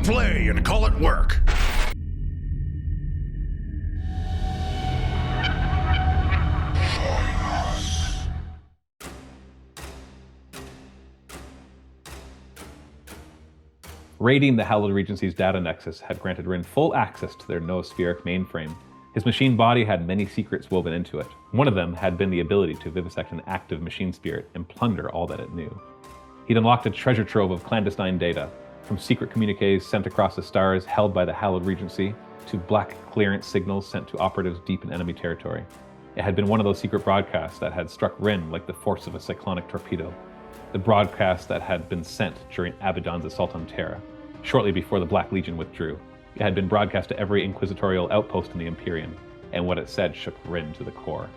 it play and call it work. Raiding the Hallowed Regency's data nexus had granted Rhyn full access to their noospheric mainframe. His machine body had many secrets woven into it. One of them had been the ability to vivisect an active machine spirit and plunder all that it knew. He'd unlocked a treasure trove of clandestine data, from secret communiques sent across the stars held by the Hallowed Regency, to black clearance signals sent to operatives deep in enemy territory. It had been one of those secret broadcasts that had struck Rhyn like the force of a cyclonic torpedo. The broadcast that had been sent during Abaddon's assault on Terra, shortly before the Black Legion withdrew. It had been broadcast to every inquisitorial outpost in the Imperium, and what it said shook Rhyn to the core.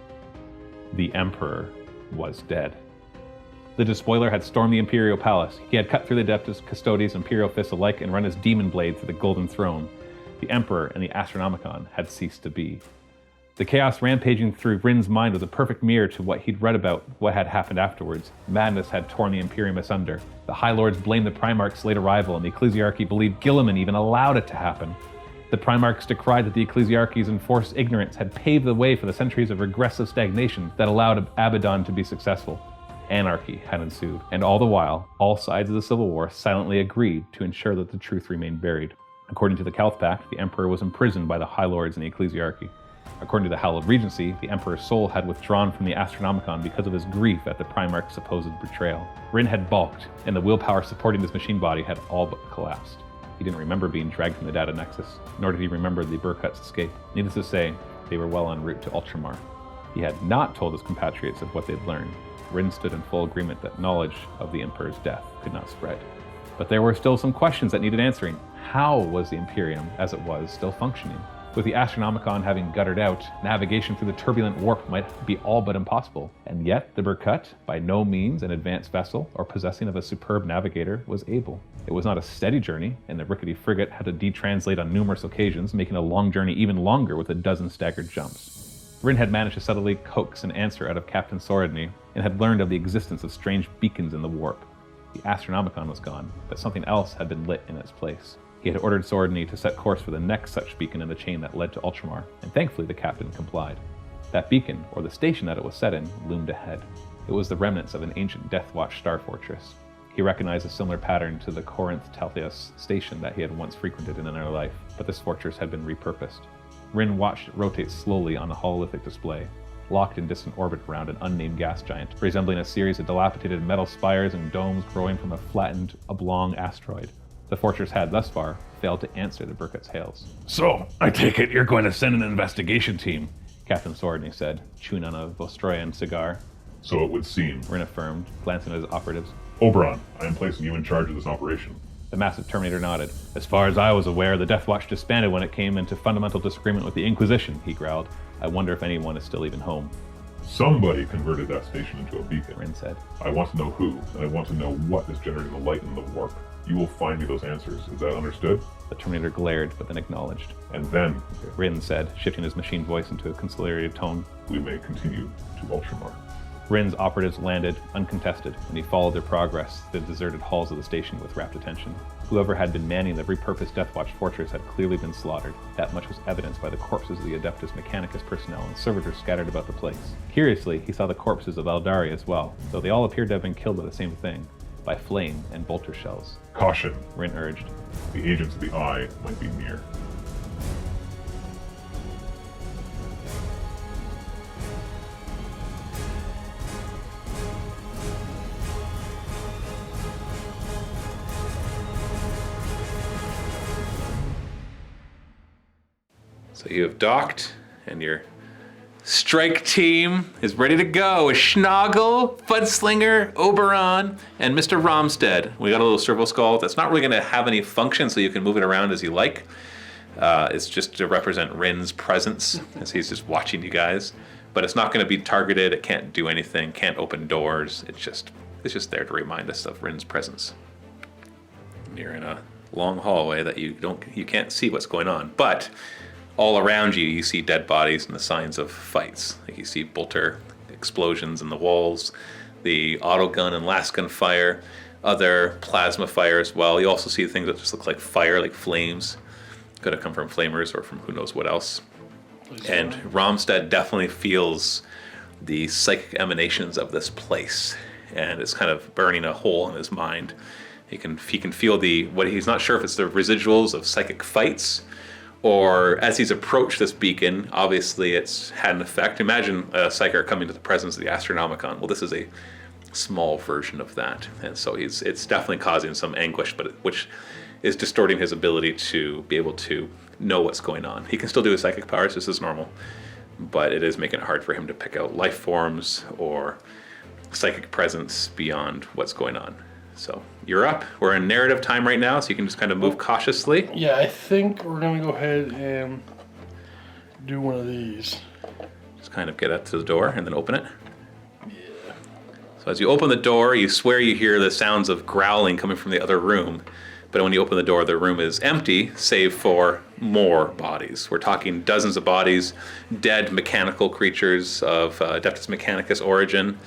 The Emperor was dead. The Despoiler had stormed the Imperial Palace. He had cut through the Adeptus Custodes Imperial fists alike and run his demon blade through the Golden Throne. The Emperor and the Astronomicon had ceased to be. The chaos rampaging through Rhyn's mind was a perfect mirror to what he'd read about what had happened afterwards. Madness had torn the Imperium asunder. The High Lords blamed the Primarch's late arrival, and the Ecclesiarchy believed Guilliman even allowed it to happen. The Primarchs decried that the Ecclesiarchy's enforced ignorance had paved the way for the centuries of regressive stagnation that allowed Abaddon to be successful. Anarchy had ensued, and all the while, all sides of the Civil War silently agreed to ensure that the truth remained buried. According to the Calth Pact, the Emperor was imprisoned by the High Lords and the Ecclesiarchy. According to the Hallowed Regency, the Emperor's soul had withdrawn from the Astronomicon because of his grief at the Primarch's supposed betrayal. Rhyn had balked, and the willpower supporting his machine body had all but collapsed. He didn't remember being dragged from the data nexus, nor did he remember the Burkut's escape. Needless to say, they were well en route to Ultramar. He had not told his compatriots of what they'd learned. Rhyn stood in full agreement that knowledge of the Emperor's death could not spread. But there were still some questions that needed answering. How was the Imperium, as it was, still functioning? With the Astronomicon having guttered out, navigation through the turbulent warp might be all but impossible. And yet, the Burkut, by no means an advanced vessel or possessing of a superb navigator, was able. It was not a steady journey, and the rickety frigate had to detranslate on numerous occasions, making a long journey even longer with a dozen staggered jumps. Rhyn had managed to subtly coax an answer out of Captain Sorodny, and had learned of the existence of strange beacons in the warp. The Astronomicon was gone, but something else had been lit in its place. He had ordered Sorodny to set course for the next such beacon in the chain that led to Ultramar, and thankfully the captain complied. That beacon, or the station that it was set in, loomed ahead. It was the remnants of an ancient Deathwatch star fortress. He recognized a similar pattern to the Corinth Taltheos station that he had once frequented in another life, but this fortress had been repurposed. Rhyn watched it rotate slowly on a hololithic display, locked in distant orbit around an unnamed gas giant, resembling a series of dilapidated metal spires and domes growing from a flattened, oblong asteroid. The fortress had, thus far, failed to answer the Burkut's hails. So, I take it you're going to send an investigation team? Captain Sorodny said, chewing on a Vostroyan cigar. So it would seem. Rhyn affirmed, glancing at his operatives. Oberon, I am placing you in charge of this operation. The massive Terminator nodded. As far as I was aware, the Deathwatch disbanded when it came into fundamental disagreement with the Inquisition, he growled. I wonder if anyone is still even home. Somebody converted that station into a beacon, Rhyn said. I want to know who, and I want to know what is generating the light in the warp. You will find me those answers. Is that understood? The Terminator glared, but then acknowledged. And then, Rhyn said, shifting his machine voice into a conciliatory tone, we may continue to Ultramar. Rhin's operatives landed, uncontested, and he followed their progress through the deserted halls of the station with rapt attention. Whoever had been manning the repurposed Deathwatch fortress had clearly been slaughtered. That much was evidenced by the corpses of the Adeptus Mechanicus personnel and servitors scattered about the place. Curiously, he saw the corpses of Eldari as well, though they all appeared to have been killed by the same thing, by flame and bolter shells. Caution, Rhyn urged. The agents of the Eye might be near. So you have docked, and your strike team is ready to go with Schnoggle, Fudslinger, Oberon, and Mr. Rommstead. We got a little servo skull that's not really going to have any function, so you can move it around as you like. It's just to represent Rhin's presence, as he's just watching you guys. But it's not going to be targeted. It can't do anything. Can't open doors. It's just there to remind us of Rhin's presence. You're in a long hallway that you can't see what's going on, but all around you, you see dead bodies and the signs of fights. Like you see bolter explosions in the walls, the autogun and lasgun fire, other plasma fire as well. You also see things that just look like fire, like flames. Could have come from flamers or from who knows what else. And Rommstead definitely feels the psychic emanations of this place, and it's kind of burning a hole in his mind. He can feel what he's not sure if it's the residuals of psychic fights, or as he's approached this beacon, obviously it's had an effect. Imagine a psyker coming to the presence of the Astronomicon. Well, this is a small version of that, and so it's definitely causing some anguish, but which is distorting his ability to be able to know what's going on. He can still do his psychic powers, this is normal, but it is making it hard for him to pick out life forms or psychic presence beyond what's going on. So you're up. We're in narrative time right now, so you can just kind of move cautiously. Yeah, I think we're gonna go ahead and do one of these. Just kind of get up to the door and then open it. Yeah. So as you open the door, you swear you hear the sounds of growling coming from the other room. But when you open the door, the room is empty, save for more bodies. We're talking dozens of bodies, dead mechanical creatures of Adeptus Mechanicus origin,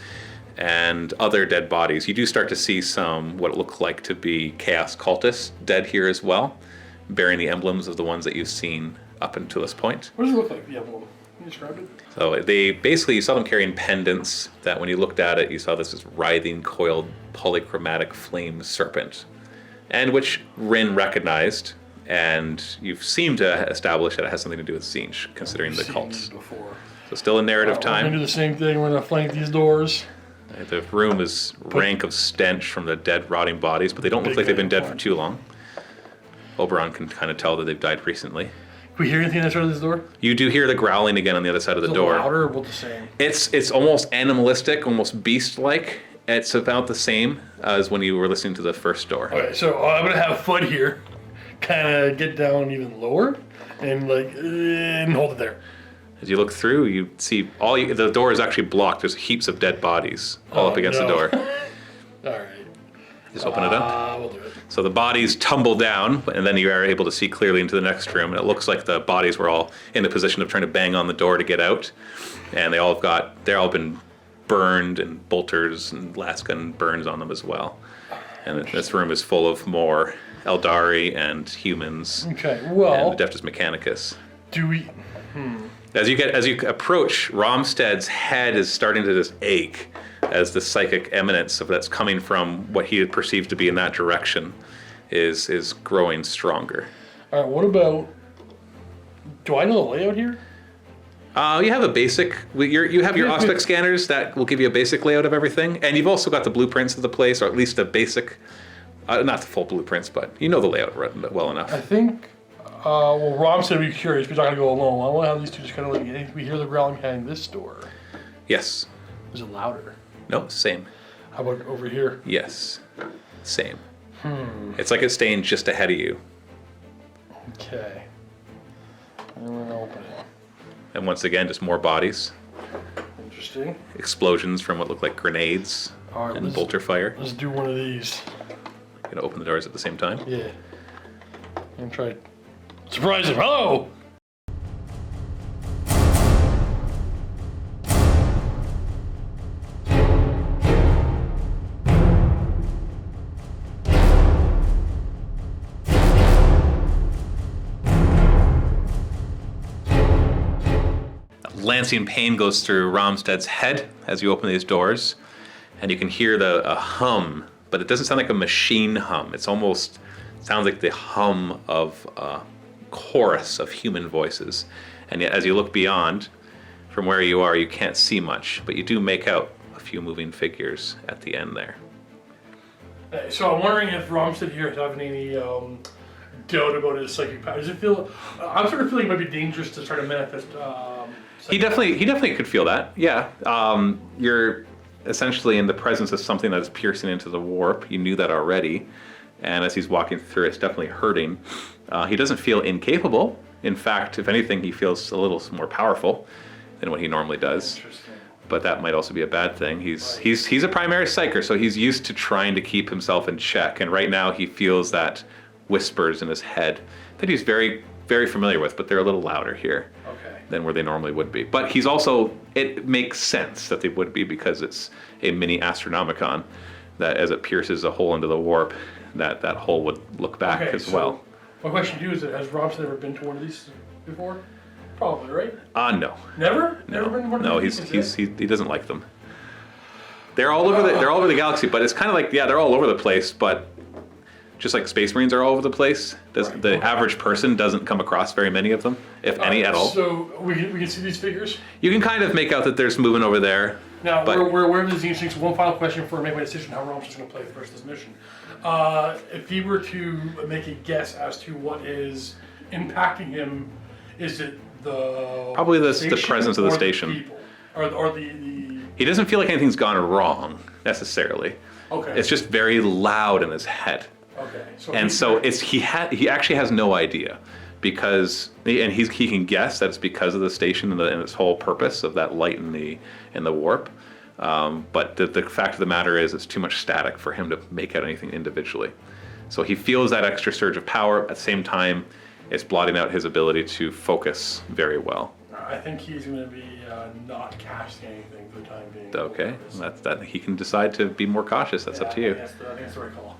and other dead bodies. You do start to see some what look like to be Chaos Cultists dead here as well, bearing the emblems of the ones that you've seen up until this point. What does it look like, the emblem? Can you describe it? So you saw them carrying pendants that when you looked at it, you saw this writhing, coiled, polychromatic flame serpent, and which Rhyn recognized, and you've seemed to establish that it has something to do with Tzeentch, considering the cults. Before. So still in narrative We're time. gonna do the same thing. We're gonna flank these doors. The room is rank of stench from the dead, rotting bodies, but they don't look like they've been dead for too long. Oberon can kind of tell that they've died recently. Can we hear anything outside of this door? You do hear the growling again on the other side of the door. Louder or about the same? It's almost animalistic, almost beast-like. It's about the same as when you were listening to the first door. Okay, so I'm gonna have Fud here, kind of get down even lower, and and hold it there. As you look through, you see the door is actually blocked. There's heaps of dead bodies all up against the door. All right. Just open it up. We'll do it. So the bodies tumble down, and then you are able to see clearly into the next room. And it looks like the bodies were all in the position of trying to bang on the door to get out, and they're all been burned, and bolters and lasgun burns on them as well. And this room is full of more Eldari and humans. Okay. Well, and Adeptus Mechanicus. do we? As you approach, Rommstead's head is starting to just ache as the psychic eminence of that's coming from what he had perceived to be in that direction is growing stronger. All right. What about? Do I know the layout here? You have a basic. You have your Auspex scanners that will give you a basic layout of everything, and you've also got the blueprints of the place, or at least a basic, not the full blueprints, but you know the layout well enough. I think. Well, Rom said we'd be curious, but he's not gonna go alone. I want to have these two just kind of like. We hear the growling behind this door. Yes. Is it louder? No, same. How about over here? Yes, same. It's like it's staying just ahead of you. Okay. And we're gonna open it. And once again, just more bodies. Interesting. Explosions from what look like grenades All right, and bolter fire. Let's do one of these. Gonna open the doors at the same time. Yeah. I'm trying to surprise him. Hello! Lancing pain goes through Rommstead's head as you open these doors, and you can hear a hum, but it doesn't sound like a machine hum. It sounds like the hum of a chorus of human voices. And yet, as you look beyond, from where you are, you can't see much, but you do make out a few moving figures at the end there. So I'm wondering if Rommstead here is having any doubt about his psychic power. Does it feel? I'm sort of feeling it might be dangerous to try to manifest. He definitely could feel that. Yeah, you're essentially in the presence of something that is piercing into the warp. You knew that already, and as he's walking through, it's definitely hurting. He doesn't feel incapable. In fact, if anything, he feels a little more powerful than what he normally does. Interesting. But that might also be a bad thing. He's a primary psyker, so he's used to trying to keep himself in check. And right now, he feels that whispers in his head that he's very, very familiar with, but they're a little louder here than where they normally would be. But he's also, it makes sense that they would be because it's a mini Astronomicon. that as it pierces a hole into the warp, that hole would look back Okay, as so well. My question to you is that has Rommstead ever been to one of these before? Probably, right? No. Never? Never been to one No, of these? he doesn't like them. They're all over the galaxy, but it's kind of like, yeah, they're all over the place, but just like Space Marines are all over the place, the average person doesn't come across very many of them, if any at all. So we can see these figures? You can kind of make out that there's movement over there. Now, but we're aware of these things. So one final question before I make my decision how Rommstead's going to play the rest of this mission. If he were to make a guess as to what is impacting him, is it probably the station presence of the or station. people? Or the He doesn't feel like anything's gone wrong necessarily. Okay. It's just very loud in his head. Okay. So he actually has no idea, because he can guess that it's because of the station and its whole purpose of that light in the warp. But the fact of the matter is, it's too much static for him to make out anything individually. So he feels that extra surge of power. At the same time, it's blotting out his ability to focus very well. I think he's going to be not casting anything for the time being. Okay, that he can decide to be more cautious. That's up to you. I think that's the right call.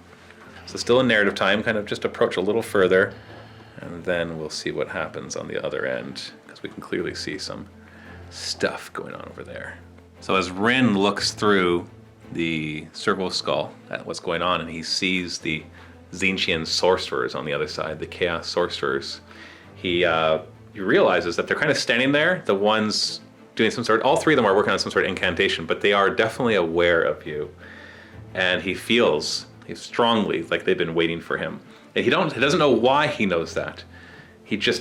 So still in narrative time, kind of just approach a little further, and then we'll see what happens on the other end, because we can clearly see some stuff going on over there. So as Rhyn looks through the servo skull at what's going on, and he sees the Tzeentchian sorcerers on the other side, the Chaos sorcerers, he realizes that they're kind of standing there, the ones doing all three of them are working on some sort of incantation, but they are definitely aware of you. And he feels strongly like they've been waiting for him. And he doesn't know why he knows that.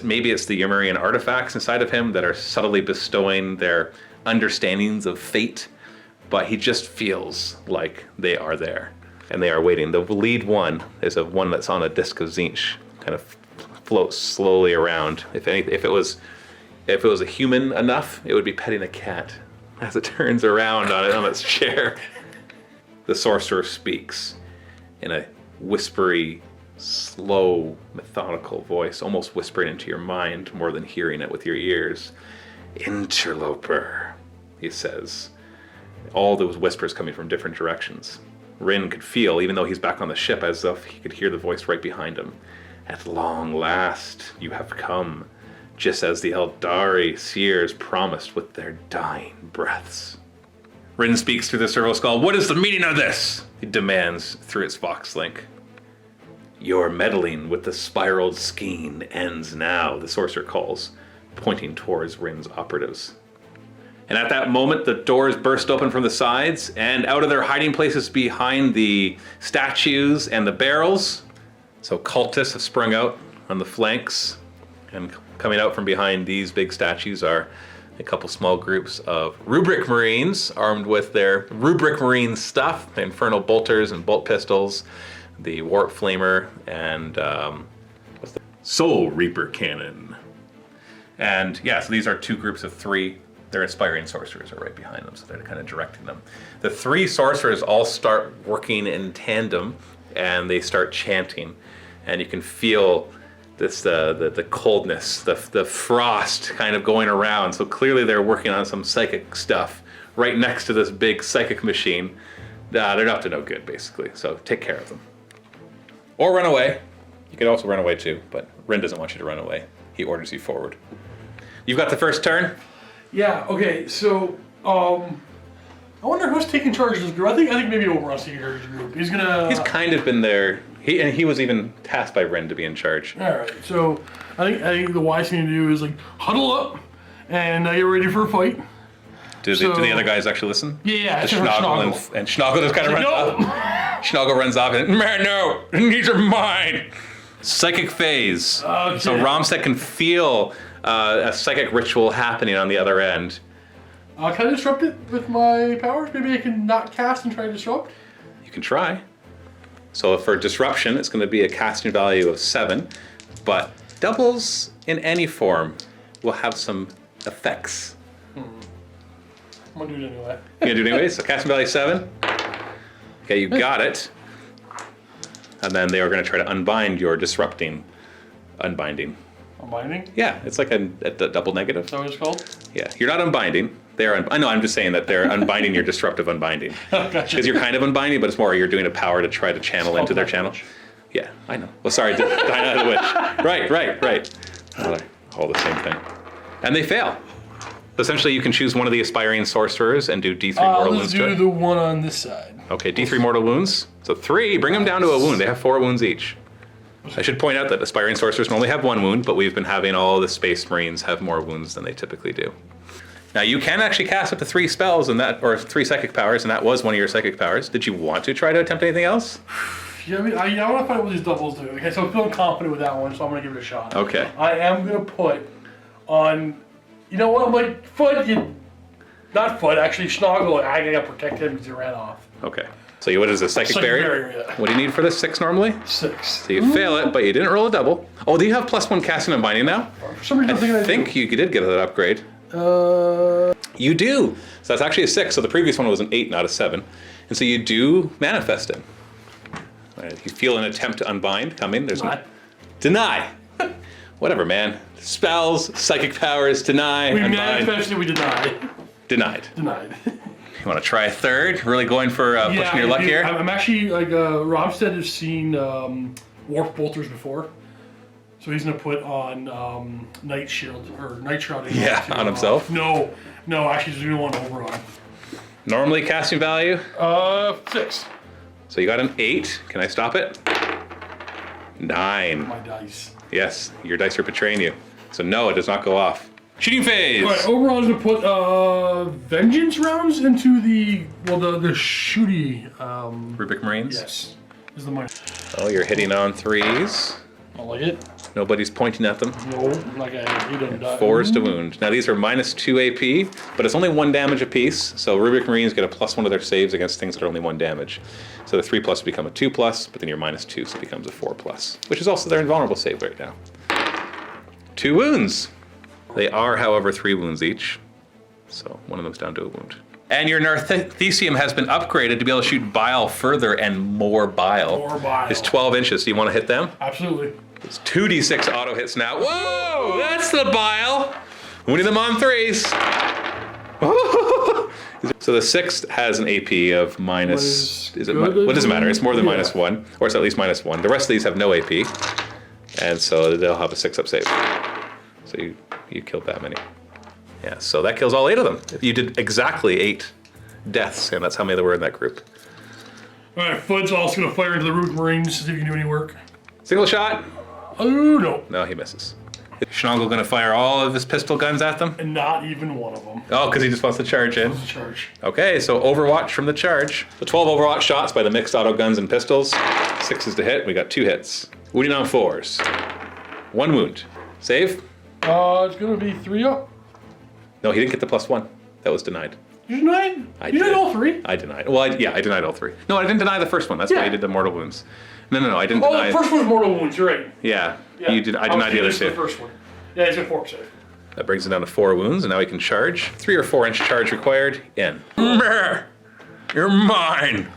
Maybe it's the Ymirian artifacts inside of him that are subtly bestowing their understandings of fate, but he just feels like they are there and they are waiting. The lead one is one that's on a disc of Tzeentch, kind of floats slowly around. If it was a human enough, it would be petting a cat as it turns around on its chair. The sorcerer speaks in a whispery, slow, methodical voice, almost whispering into your mind more than hearing it with your ears. "Interloper," he says. All those whispers coming from different directions. Rhyn could feel, even though he's back on the ship, as if he could hear the voice right behind him. "At long last, you have come, just as the Eldari seers promised with their dying breaths." Rhyn speaks through the servo skull. "What is the meaning of this?" he demands through its vox link. "Your meddling with the spiraled skein ends now," the sorcerer calls, pointing towards Rhyn's operatives. And at that moment, the doors burst open from the sides, and out of their hiding places behind the statues and the barrels, so cultists have sprung out on the flanks, and coming out from behind these big statues are a couple small groups of Rubric Marines armed with their Rubric Marine stuff, the Infernal Bolters and Bolt Pistols, the Warp Flamer, and Soul Reaper Cannon. And yeah, so these are two groups of three. Their inspiring sorcerers are right behind them, so they're kind of directing them. The three sorcerers all start working in tandem, and they start chanting, and you can feel this the coldness, the frost kind of going around. So clearly they're working on some psychic stuff right next to this big psychic machine. They're up to no good, basically. So take care of them, or run away. You could also run away too, but Rhyn doesn't want you to run away. He orders you forward. You've got the first turn. Yeah. Okay. So, I wonder who's taking charge of this group. I think maybe Oberon's taking charge of the group. He's kind of been there. He was even tasked by Rhyn to be in charge. All right. So I think the wise thing to do is like huddle up and get ready for a fight. Do the other guys actually listen? Yeah. Just Schnoggle and Schnoggle just kind of runs off. Schnoggle runs off and, "Man, no, these are mine." Psychic phase. Okay. So Rommstead can feel a psychic ritual happening on the other end. Can I disrupt it with my powers? Maybe I can not cast and try to disrupt? You can try. So for disruption, it's going to be a casting value of 7, but doubles in any form will have some effects. I'm going to do it anyway. You're going to do it anyway? So casting value 7. Okay, you got it. And then they are going to try to unbind your unbinding. Unbinding? Yeah, it's like a double negative. Is that what it's called? Yeah, you're not unbinding. I know, I'm just saying that they're unbinding your disruptive unbinding. Gotcha. Because you're kind of unbinding, but it's more you're doing a power to try to channel into their channel. Yeah, I know. Well, sorry, Diana the Witch. Right. All the same thing. And they fail. So essentially, you can choose one of the aspiring sorcerers and do D3 mortal wounds Let's to do it. the one on this side. Okay, D3 mortal wounds. So 3, bring them down to a wound. They have 4 wounds each. I should point out that aspiring sorcerers normally have 1 wound, but we've been having all the Space Marines have more wounds than they typically do. Now you can actually cast up to 3 spells and that, or 3 psychic powers, and that was one of your psychic powers. Did you want to try to attempt anything else? Yeah, I want to find out what these doubles do. Okay, so I'm feeling confident with that one, so I'm going to give it a shot. Okay. I am going to put on, you know what, I'm like, not Foot, actually Schnoggle, I got to protect him because he ran off. Okay. So what is a psychic Psychic barrier? barrier, yeah. What do you need for this? 6 normally? 6. So you fail it, but you didn't roll a double. Oh, do you have +1 casting and binding now? For some reason, I think you did get that upgrade. You do. So that's actually a 6. So the previous one was an 8, not a 7. And so you do manifest it. You feel an attempt to unbind coming. There's no deny. Whatever, man. Spells, psychic powers, deny, we unbind. manifested, we denied. Denied. Denied. You want to try a 3rd? Really going for pushing your luck here? I'm actually, like, Rommstead has seen Warp Bolters before. So he's going to put on Night Shield, or Night Shroud. Yeah, on himself? No, actually he's doing one Oberon. Normally casting value? 6. So you got an 8. Can I stop it? 9. My dice. Yes, your dice are betraying you. So no, it does not go off. Shooting phase! Alright, Oberon's going to put Vengeance rounds into the shooty. Rubric Marines? Yes. This is the mine. Oh, you're hitting on 3s. I like it. Nobody's pointing at them. No, like he doesn't die. 4s to wound. Now these are -2 AP, but it's only 1 damage apiece. So Rubric Marines get a +1 to their saves against things that are only 1 damage. So the 3+ become a 2+, but then you're -2, so it becomes a 4+, which is also their invulnerable save right now. 2 wounds. They are, however, 3 wounds each. So one of them's down to a wound. And your Narthesium has been upgraded to be able to shoot bile further and more bile. More bile. It's 12 inches. Do you want to hit them? Absolutely. It's 2d6 auto hits now. Whoa, that's the bile. Wounding them on 3s. So the 6th has an AP of minus. What does it matter? It's more than -1, or it's at least -1. The rest of these have no AP, and so they'll have a 6-up save. So you killed that many. Yeah, so that kills all 8 of them. You did exactly 8 deaths, and that's how many there were in that group. Alright, Foot's also going to fire into the Rubric Marines to see if he can do any work. Single shot. Oh, no. No, he misses. Is Schnoggle going to fire all of his pistol guns at them? And not even one of them. Oh, because he just wants to charge in. Charge. Okay, so Overwatch from the charge. The 12 Overwatch shots by the mixed auto guns and pistols. 6s to hit. We got 2 hits. Wounding on 4s. 1 wound. Save? It's going to be 3 up. No, he didn't get the +1. That was denied. You denied? I You did. denied all 3? I denied. Well, I denied all 3. No, I didn't deny the first one. That's why I did the mortal wounds. No, I didn't Oh, deny. the first one's Mortal Wounds, you're right. Yeah, Yeah. you did. I denied the other This is 2. the first one. Yeah, it's a 4 save. That brings it down to 4 wounds, and now he can charge. 3 or 4 inch charge required. In. You're mine.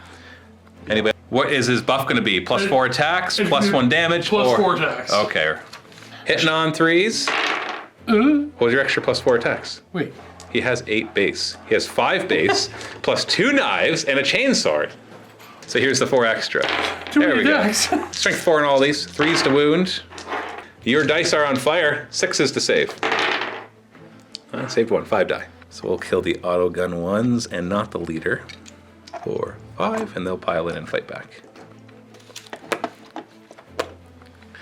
Anyway, what is his buff going to be? +4 attacks, +1 damage, Plus or 4 attacks. Okay. Hitting on 3s. What was your extra +4 attacks? Wait. He has 8 base. He has 5 base, plus 2 knives and a chainsword. So here's the 4 extra. There we go. Strength 4 in all these. 3s to wound. Your dice are on fire. 6s to save. I saved 1. 5 die. So we'll kill the auto gun 1s and not the leader. 4, 5, and they'll pile in and fight back.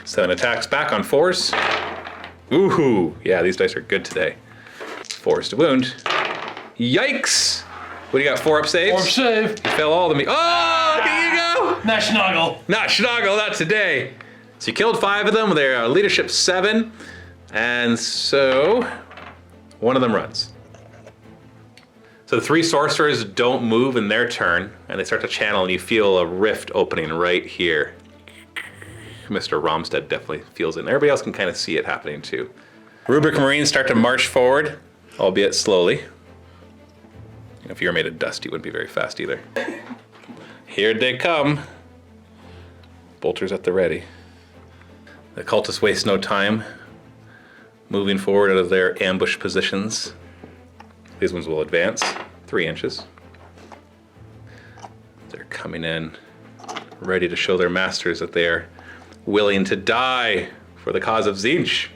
7 attacks back on 4s. Ooh, yeah, these dice are good today. 4s to wound. Yikes! What do you got? 4-up saves? 4 save. You fell all to me. Oh, there you go! Not Schnoggle. Not Schnoggle, not today. So you killed 5 of them with their leadership 7. And so one of them runs. So the 3 sorcerers don't move in their turn, and they start to channel, and you feel a rift opening right here. Mr. Rommstead definitely feels it, and everybody else can kind of see it happening too. Rubric Marines start to march forward, albeit slowly. If you were made of dust, you wouldn't be very fast either. Here they come. Bolters at the ready. The cultists waste no time, moving forward out of their ambush positions. These ones will advance 3 inches. They're coming in, ready to show their masters that they're willing to die for the cause of Tzeentch.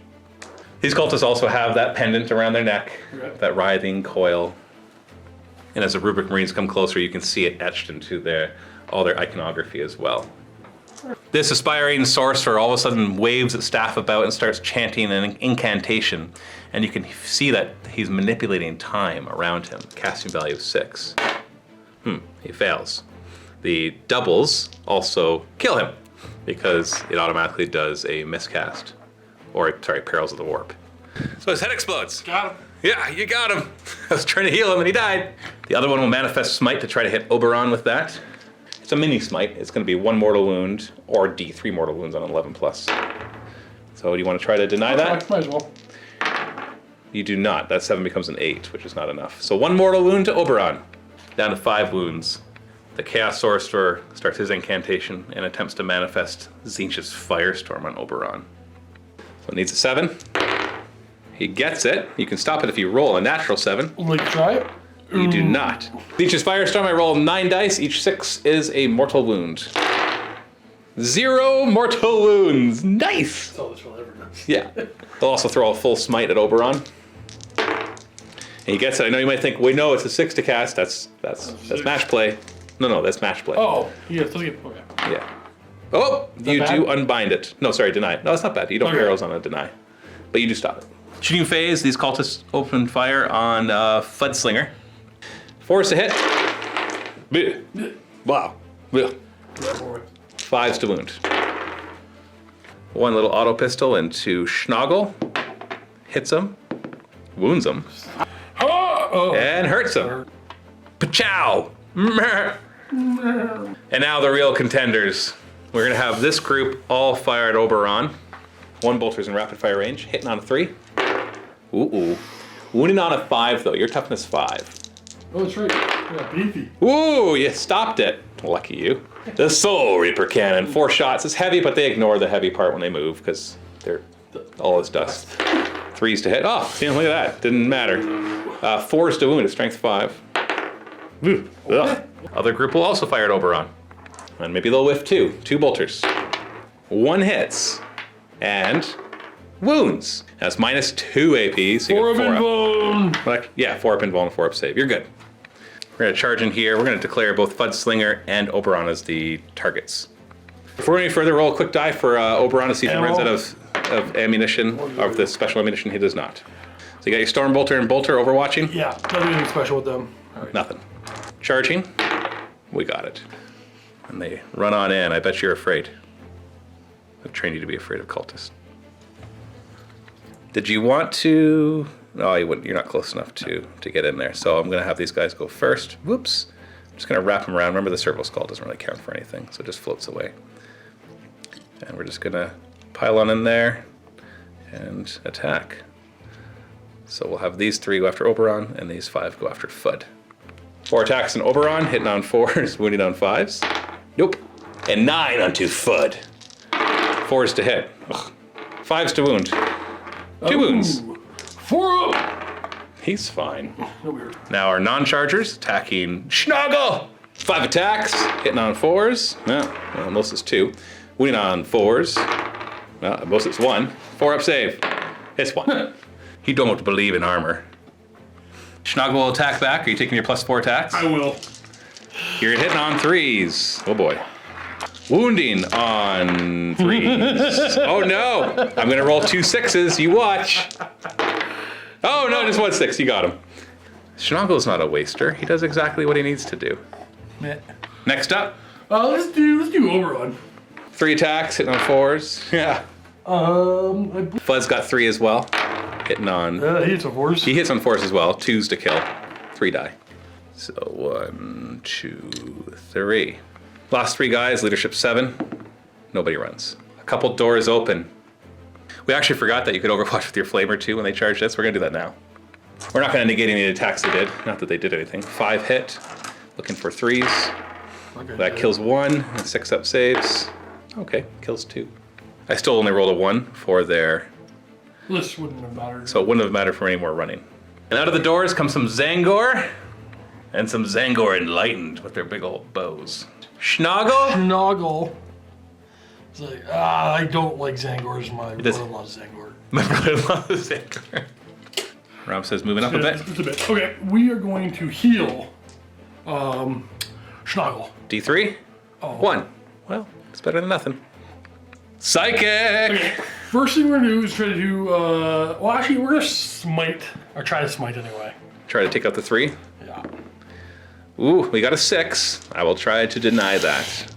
These cultists also have that pendant around their neck, that writhing coil. And as the Rubric Marines come closer, you can see it etched into all their iconography as well. This aspiring sorcerer all of a sudden waves its staff about and starts chanting an incantation. And you can see that he's manipulating time around him, casting value of 6. He fails. The doubles also kill him because it automatically does a miscast. Perils of the Warp. So his head explodes. Got him. Yeah, you got him. I was trying to heal him and he died. The other one will manifest smite to try to hit Oberon with that. It's a mini smite. It's going to be 1 mortal wound or D3 mortal wounds on 11 plus. So do you want to try to deny that? Might as well. You do not. That 7 becomes an 8, which is not enough. So 1 mortal wound to Oberon. Down to 5 wounds. The Chaos Sorcerer starts his incantation and attempts to manifest Tzeentch's Firestorm on Oberon. So it needs a 7. He gets it. You can stop it if you roll a natural 7. Like try it? You do not. Tzeentch's Firestorm, I roll 9 dice. Each 6 is a mortal wound. 0 mortal wounds. Nice! That's all this will ever does. Yeah. They'll also throw a full smite at Oberon. And he gets it. I know you might think, wait, no, it's a 6 to cast. That's match play. No, that's match play. Oh, yeah, okay. Yeah. Oh, you bad? do unbind it. No, sorry, deny. No, it's not bad. You don't arrows on a deny. But you do stop it. Shooting phase, these cultists open fire on Fudslinger. 4 is to hit. Bleh. Wow. Bleh. 5's to wound. 1 little auto pistol into Schnoggle. Hits him. Wounds him. And hurts him. Pachow! And now the real contenders. We're going to have this group all fire at Oberon. 1 bolter's in rapid fire range, hitting on a 3. Ooh. Wounding on a 5 though, your toughness 5. Oh, that's right. Yeah, beefy. Ooh, you stopped it. Lucky you. The Soul Reaper Cannon, 4 shots. It's heavy, but they ignore the heavy part when they move because they're all is dust. 3's to hit. Oh, yeah, look at that. Didn't matter. 4's to wound, a strength 5. Ugh. Other group will also fire at Oberon. And maybe they'll whiff 2. 2 bolters. 1 hits. And wounds. That's minus 2 AP. So 4 up and bone. Yeah, 4 up and bone, 4 up save. You're good. We're going to charge in here. We're going to declare both Fudslinger and Oberon as the targets. Before any further, roll a quick die for Oberon to see if he runs out of ammunition, of the special ammunition. He does not. So you got your Storm Bolter and Bolter overwatching? Yeah, nothing anything special with them. Right. Nothing. Charging. We got it. And they run on in. I bet you're afraid. I've trained you to be afraid of cultists. Did you want to... Oh, you wouldn't. You're not close enough to get in there. So I'm going to have these guys go first. Whoops. I'm just going to wrap them around. Remember, the servo skull doesn't really count for anything, so it just floats away. And we're just going to pile on in there and attack. So we'll have these 3 go after Oberon, and these 5 go after Fud. 4 attacks on Oberon, hitting on 4s, wounding on 5s. Nope. And 9 onto Fud. 4s to hit. Ugh. 5s to wound. 2 wounds. 4 up. He's fine. No weird. Now our non-chargers attacking Schnoggle. 5 attacks, hitting on 4s. Well, most is 2. Wounding on 4s. Well, most it's 1. 4 up save. It's 1. You don't believe in armor. Schnoggle will attack back. Are you taking your +4 attacks? I will. You're hitting on 3s. Oh boy. Wounding on 3s. Oh no! I'm gonna roll 2 6s. You watch. Oh no, just 1 6. You got him. Schnoggle's not a waster. He does exactly what he needs to do. Next up. Let's do Oberon. 3 attacks, hitting on 4s. Yeah. Fud's got 3 as well. Hitting on. He hits on 4s. He hits on 4s as well. 2s to kill. 3 die. So 1, 2, 3. Last 3 guys, leadership 7. Nobody runs. A couple doors open. We actually forgot that you could overwatch with your flamer too when they charged us. We're gonna do that now. We're not gonna negate any attacks they did. Not that they did anything. 5 hit. Looking for 3s. Okay, that kills 1. And 6 up saves. Okay, kills 2. I still only rolled a 1 for their... This wouldn't have mattered. So it wouldn't have mattered for any more running. And out of the doors come some Zangor, and some Zangor Enlightened with their big old bows. Schnoggle? Snoggle. It's like, I don't like Zangors. My brother-in-law is Zangor. My brother-in-law is Zangor. Rob says moving up a bit. Just a bit. Okay, we are going to heal Schnoggle. D3? Oh. 1. Well, it's better than nothing. Psychic! Okay, first thing we're gonna do is try to do, well actually we're gonna smite, or try to smite anyway. Try to take out the 3. Yeah. Ooh, we got a 6. I will try to deny that.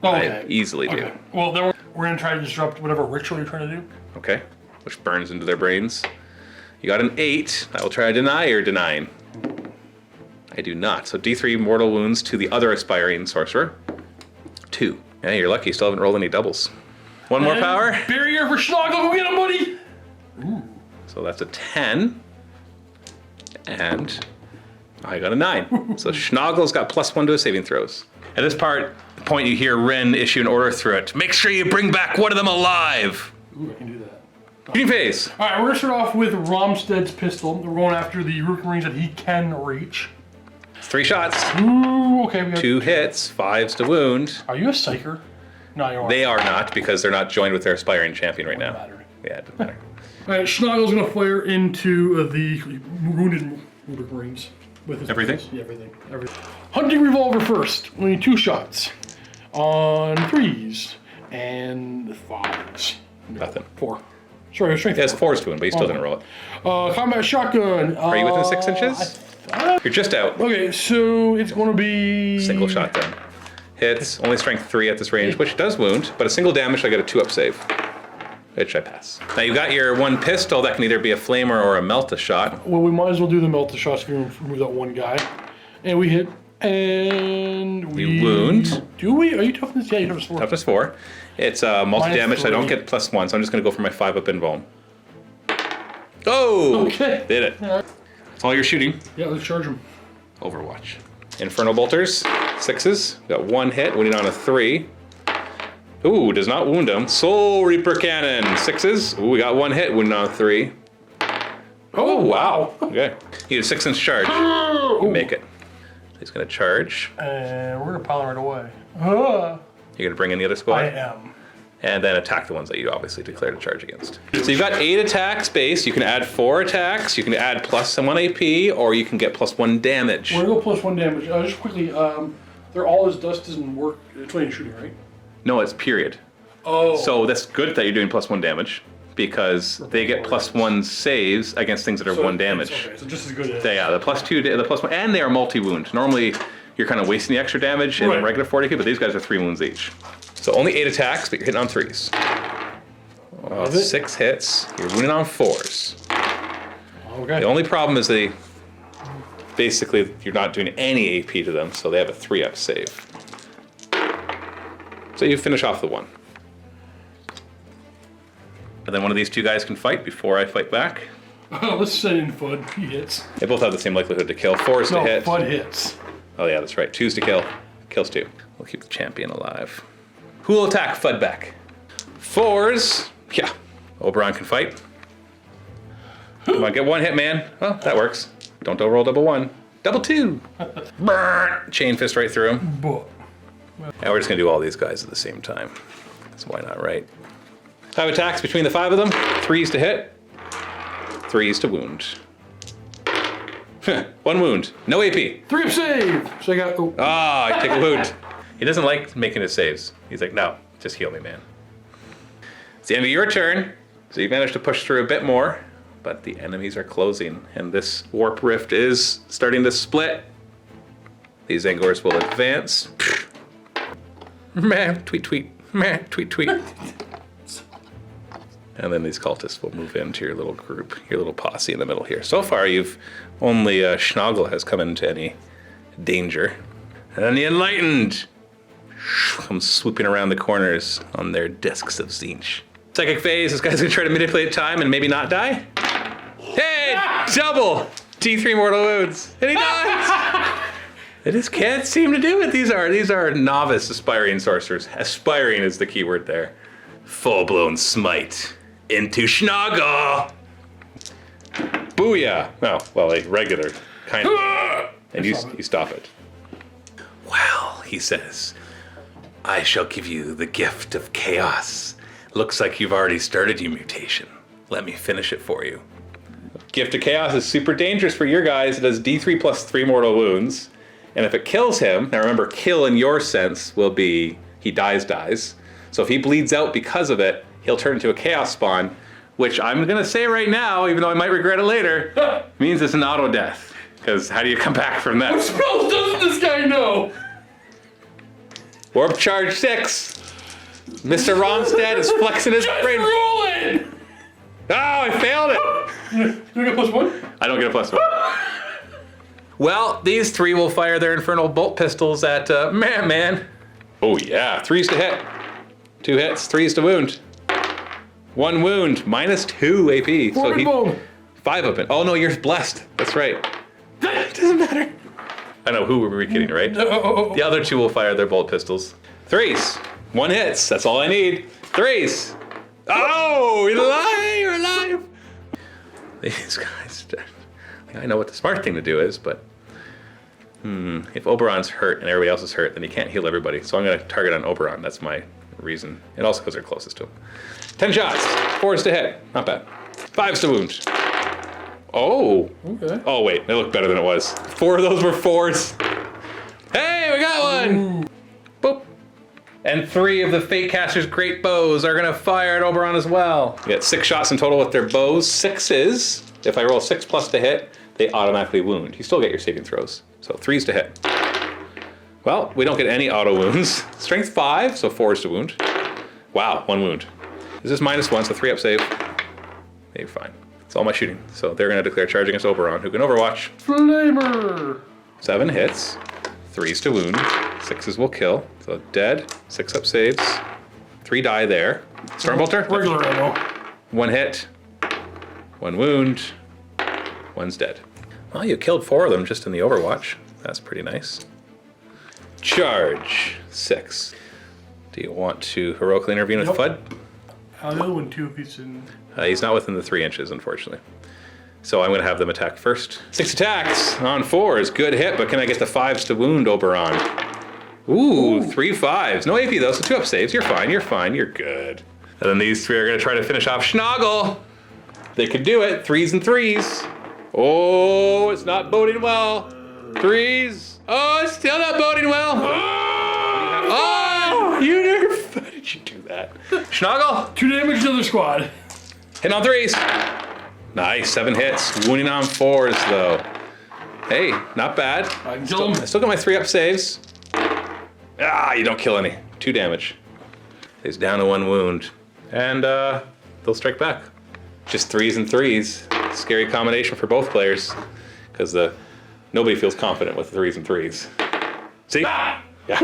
Okay. I easily do. Okay. Well, then we're gonna try to disrupt whatever ritual you're trying to do. Okay, which burns into their brains. You got an 8. I will try to deny your denying. I do not. So D3 mortal wounds to the other aspiring sorcerer. 2. Yeah, you're lucky. You still haven't rolled any doubles. 1 more And power. Barrier for Schnoggle, go get him, buddy! Ooh. So that's a 10. And I got a 9. So Schnoggle's got +1 to his saving throws. At this point you hear Rhyn issue an order through it. Make sure you bring back one of them alive. Ooh, I can do that. Shooting phase. All right, we're gonna start off with Rommstead's pistol. We're going after the Rubric range that he can reach. 3 shots. Ooh, okay, we got 2 hits. 5s to wound. Are you a psyker? No, you aren't. They are not because they're not joined with their aspiring champion right now. Matter. Yeah, it doesn't matter. All right, Schnoggle's gonna fire into the wounded Rubric Marines with his Everything? pistols. Yeah, everything. Hunting revolver first. Only 2 shots on 3s and 5s. Nothing. 4. Sorry, strength. It has 4s to him, but he still didn't roll it. Combat shotgun. Are you within 6 inches? You're just out. Okay, so it's gonna be Single shot then. Hits, only strength 3 at this range, which does wound, but a single damage, I get a 2-up save. Which I pass. Now you've got your 1 pistol that can either be a flamer or a melt shot. Well, we might as well do the melt shots if we remove that 1 guy. And we hit, and we... wound. Do we? Are you toughness? Yeah, you toughness 4. Toughness 4. It's multi-damage, so I don't 3. get +1, so I'm just gonna go for my 5-up invuln. Oh! Okay. Did it. That's all you're shooting. Yeah, let's charge him. Overwatch. Infernal Bolters, 6s. Got 1 hit, wounding on a 3. Ooh, does not wound him. Soul Reaper Cannon, 6s. Ooh, we got 1 hit, wounding on a 3. Oh, wow. Okay. You need a 6-inch charge. You make it. He's gonna charge. And we're gonna pile him right away. You're gonna bring in the other squad? I am. And then attack the ones that you obviously declared a charge against. So you've got 8 attacks base. You can add 4 attacks. You can add +1 AP, or you can get +1 damage. We're gonna go +1 damage. Just quickly, they're all as dust doesn't work. It's only shooting, right? No, it's period. Oh. So that's good that you're doing +1 damage because they get +1 saves against things that are 1 damage. Okay, so just as good as. Yeah, the +2, the +1, and they are multi-wound. Normally, you're kind of wasting the extra damage in Right. regular 40k, but these guys are 3 wounds each. So only 8 attacks, but you're hitting on 3s. 6 hits. You're wounding on 4s. Okay. The only problem is basically you're not doing any AP to them, so they have a 3-up save. So you finish off the 1. And then one of these 2 guys can fight before I fight back. Let's send in Fudd. He hits. They both have the same likelihood to kill. 4s No, to hit. Fudd hits. Oh yeah, that's right. 2s to kill. Kills 2. We'll keep the champion alive. Who will attack Fudd back? 4s. Yeah. Oberon can fight. Come on, get 1 hit, man. Oh, that works. Don't roll double 1. Double 2. Burn. Chain fist right through him. But And we're just gonna do all these guys at the same time. That's why not, right? 5 attacks between the 5 of them. 3s to hit. 3s to wound. 1 wound. No AP. 3-up save. So I got. Oh. Ah, I take a wound. He doesn't like making his saves. He's like, no, just heal me, man. It's the end of your turn, so you managed to push through a bit more, but the enemies are closing, and this warp rift is starting to split. These Angors will advance. Meh, tweet, tweet. Meh, tweet, tweet. And then these cultists will move into your little group, your little posse in the middle here. So far, you've only Schnoggle has come into any danger. And then the Enlightened come swooping around the corners on their discs of Zinch. Psychic phase, this guy's gonna try to manipulate time and maybe not die. Hey, double! D3 mortal wounds, and he dies! They just can't seem to do it. These are novice aspiring sorcerers. Aspiring is the key word there. Full-blown smite into Schnoggle. Booyah! Oh, well, a regular kind of. And you stop it. Well, he says, I shall give you the gift of chaos. Looks like you've already started your mutation. Let me finish it for you. Gift of Chaos is super dangerous for your guys. It does D3 plus 3 mortal wounds. And if it kills him, now remember, kill in your sense will be he dies. So if he bleeds out because of it, he'll turn into a Chaos spawn, which I'm going to say right now, even though I might regret it later, means it's an auto death. Because how do you come back from that? What spells doesn't this guy know? Warp Charge 6. Mr. Rommstead is flexing his brain. Roll it! Oh, I failed it. Do I get +1? I don't get a +1. Well, these 3 will fire their infernal bolt pistols at Man. Oh yeah, 3s to hit. 2 hits, 3s to wound. 1 wound, -2 AP. So he 5 up it. Oh no, you're blessed. That's right. It doesn't matter. I know who we're kidding, right? The other 2 will fire their bolt pistols. 3s. 1 hits. That's all I need. 3s. Oh, you're alive. These guys. I know what the smart thing to do is, but if Oberon's hurt and everybody else is hurt, then he can't heal everybody. So I'm going to target on Oberon. That's my reason. And also because they're closest to him. 10 shots. 4s to hit. Not bad. 5s to wound. Oh. Okay. Oh, wait. They look better than it was. 4 of those were 4s. Hey, we got one. Ooh. Boop. And 3 of the Fate Caster's great bows are going to fire at Oberon as well. We got 6 shots in total with their bows. 6s. If I roll 6+ to hit, they automatically wound. You still get your saving throws. So 3s to hit. Well, we don't get any auto wounds. Strength 5, so 4s to wound. Wow, 1 wound. This is -1, so 3 up save. Maybe fine. It's all my shooting. So they're going to declare charge against Oberon, who can overwatch. Flamer! 7 hits. 3s to wound. 6s will kill. So dead. 6 up saves. 3 die there. Stormbolter? Regular ammo. 1 hit. 1 wound. 1's dead. Well, you killed 4 of them just in the Overwatch. That's pretty nice. Charge. 6. Do you want to heroically intervene with Fudd? The other one too, if he's in... He's not within the 3 inches, unfortunately. So I'm going to have them attack first. 6 attacks on 4s. Good hit, but can I get the 5s to wound Oberon? Ooh, 3 5s. No AP though, so 2 up saves. You're fine, you're good. And then these 3 are going to try to finish off Schnoggle. They could do it. 3s and 3s. Oh, it's not boding well. 3s. Oh, it's still not boding well. Oh, you nerf. How did you do that? Schnoggle. 2 damage to the squad. Hit on 3s. Nice, 7 hits. Wounding on 4s though. Hey, not bad. I can kill him. I still got my 3 up saves. Ah, you don't kill any. 2 damage. He's down to 1 wound. And they'll strike back. Just 3s and 3s. Scary combination for both players. Because nobody feels confident with 3s and 3s. See? Ah! Yeah.